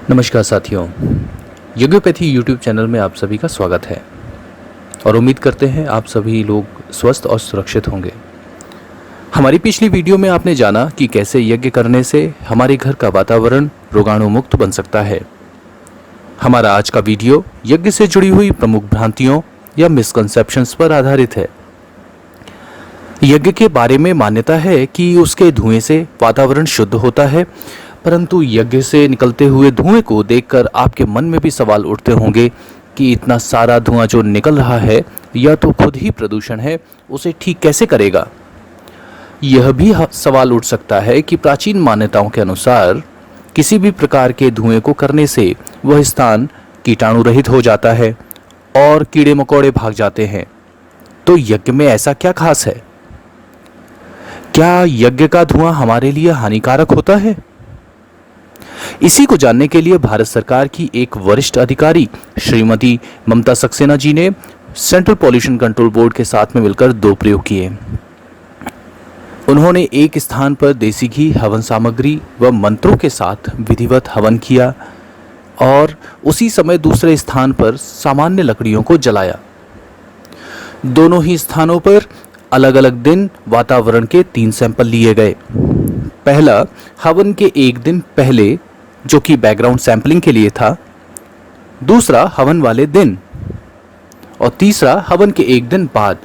नमस्कार साथियों, यज्ञोपैथी YouTube channel में आप सभी का स्वागत है और उम्मीद करते हैं आप सभी लोग स्वस्थ और सुरक्षित होंगे। हमारी पिछली वीडियो में आपने जाना कि कैसे यज्ञ करने से हमारे घर का वातावरण रोगाणु मुक्त बन सकता है। हमारा आज का वीडियो यज्ञ से जुड़ी हुई प्रमुख भ्रांतियों या मिसकंसेप्शंस पर आधारित है। यज्ञ के बारे में मान्यता है कि उसके धुएं से वातावरण शुद्ध होता है, परंतु यज्ञ से निकलते हुए धुएं को देखकर आपके मन में भी सवाल उठते होंगे कि इतना सारा धुआं जो निकल रहा है यह तो खुद ही प्रदूषण है, उसे ठीक कैसे करेगा। यह भी सवाल उठ सकता है कि प्राचीन मान्यताओं के अनुसार किसी भी प्रकार के धुएं को करने से वह स्थान कीटाणु रहित हो जाता है और कीड़े मकोड़े भाग जाते हैं। तो यज्ञ में ऐसा क्या खास है? क्या यज्ञ का धुआं हमारे लिए हानिकारक होता है? इसी को जानने के लिए भारत सरकार की एक वरिष्ठ अधिकारी श्रीमती ममता सक्सेना जी ने सेंट्रल पॉल्यूशन कंट्रोल बोर्ड के साथ में मिलकर 2 प्रयोग किए। उन्होंने एक स्थान पर देसी घी, हवन सामग्री व मंत्रों के साथ विधिवत हवन किया और उसी समय दूसरे स्थान पर सामान्य लकड़ियों को जलाया। दोनों ही स्थानों पर अलग अलग दिन वातावरण के 3 सैंपल लिए गए। पहला हवन के 1 दिन पहले, जो कि बैकग्राउंड सैंपलिंग के लिए था, दूसरा हवन वाले दिन और तीसरा हवन के 1 दिन बाद।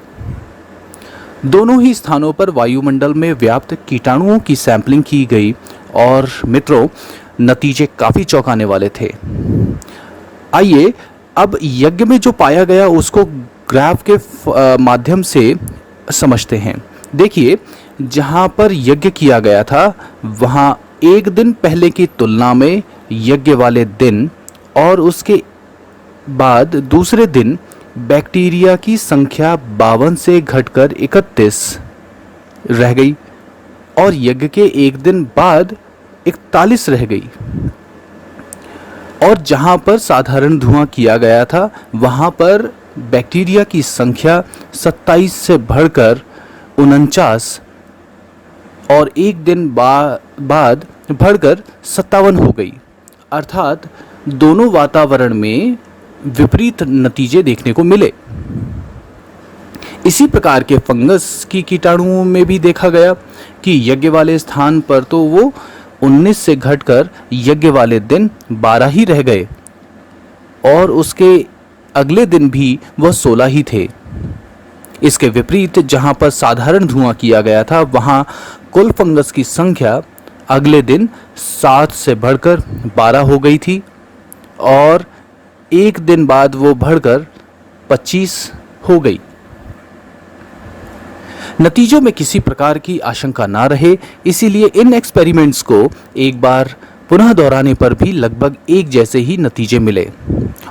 दोनों ही स्थानों पर वायुमंडल में व्याप्त कीटाणुओं की सैंपलिंग की गई और मित्रों, नतीजे काफी चौंकाने वाले थे। आइए अब यज्ञ में जो पाया गया उसको ग्राफ के माध्यम से समझते हैं। देखिए, जहां पर यज्ञ किया गया था वहां 1 दिन पहले की तुलना में यज्ञ वाले दिन और उसके बाद दूसरे दिन बैक्टीरिया की संख्या 52 से घटकर 31 रह गई और यज्ञ के 1 दिन बाद 41 रह गई। और जहां पर साधारण धुआं किया गया था वहां पर बैक्टीरिया की संख्या 27 से बढ़कर 49 और 1 दिन बाद बढ़कर 57 हो गई। अर्थात दोनों वातावरण में विपरीत नतीजे देखने को मिले। इसी प्रकार के फंगस की कीटाणुओं में भी देखा गया कि यज्ञ वाले स्थान पर तो वो 19 से घटकर यज्ञ वाले दिन 12 ही रह गए और उसके अगले दिन भी वह 16 ही थे। इसके विपरीत जहां पर साधारण धुआं किया गया था वहां कुल फंगस की संख्या अगले दिन 7 से बढ़कर 12 हो गई थी और 1 दिन बाद वो बढ़कर 25 हो गई। नतीजों में किसी प्रकार की आशंका ना रहे, इसीलिए इन एक्सपेरिमेंट्स को एक बार पुनः दोहराने पर भी लगभग एक जैसे ही नतीजे मिले।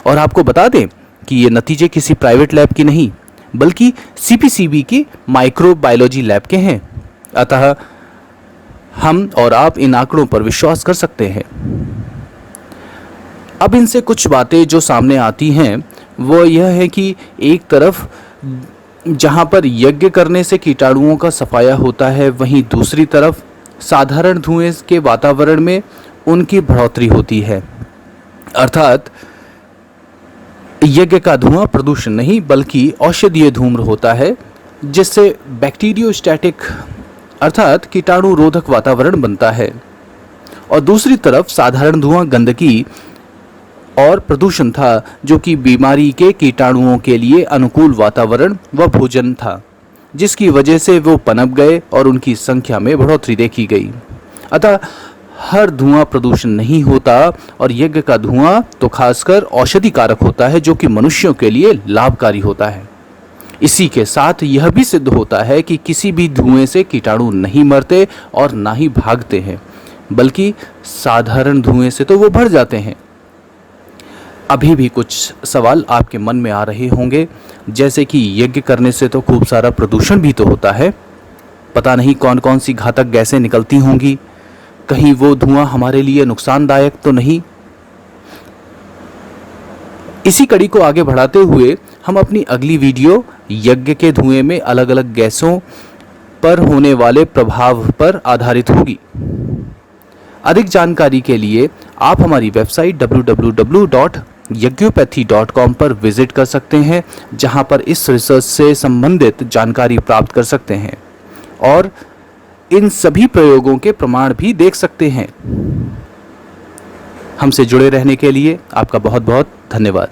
और आपको बता दें कि ये नतीजे किसी प्राइवेट लैब की नहीं बल्कि सीपीसीबी की माइक्रोबायोलॉजी लैब के हैं। अतः हम और आप इन आंकड़ों पर विश्वास कर सकते हैं। अब इनसे कुछ बातें जो सामने आती हैं वो यह है कि एक तरफ जहां पर यज्ञ करने से कीटाणुओं का सफाया होता है, वहीं दूसरी तरफ साधारण धुएं के वातावरण में उनकी बढ़ोतरी होती है। अर्थात यज्ञ का धुआं प्रदूषण नहीं बल्कि औषधीय धूम्र होता है, जिससे बैक्टीरियोस्टैटिक अर्थात कीटाणु रोधक वातावरण बनता है। और दूसरी तरफ साधारण धुआं गंदगी और प्रदूषण था, जो कि बीमारी के कीटाणुओं के लिए अनुकूल वातावरण व भोजन था, जिसकी वजह से वो पनप गए और उनकी संख्या में बढ़ोतरी देखी गई। अतः हर धुआं प्रदूषण नहीं होता और यज्ञ का धुआं तो खासकर औषधि कारक होता है, जो कि मनुष्यों के लिए लाभकारी होता है। इसी के साथ यह भी सिद्ध होता है कि किसी भी धुएं से कीटाणु नहीं मरते और ना ही भागते हैं, बल्कि साधारण धुएं से तो वो बढ़ जाते हैं। अभी भी कुछ सवाल आपके मन में आ रहे होंगे, जैसे कि यज्ञ करने से तो खूब सारा प्रदूषण भी तो होता है, पता नहीं कौन कौन सी घातक गैसें निकलती होंगी, कहीं वो धुआं हमारे लिए नुकसानदायक तो नहीं। इसी कड़ी को आगे बढ़ाते हुए हम अपनी अगली वीडियो यज्ञ के धुएं में अलग अलग गैसों पर होने वाले प्रभाव पर आधारित होगी। अधिक जानकारी के लिए आप हमारी वेबसाइट www.yajnopathy.com पर विजिट कर सकते हैं, जहां पर इस रिसर्च से संबंधित जानकारी प्राप्त कर सकते हैं और इन सभी प्रयोगों के प्रमाण भी देख सकते हैं। हमसे जुड़े रहने के लिए आपका बहुत बहुत धन्यवाद।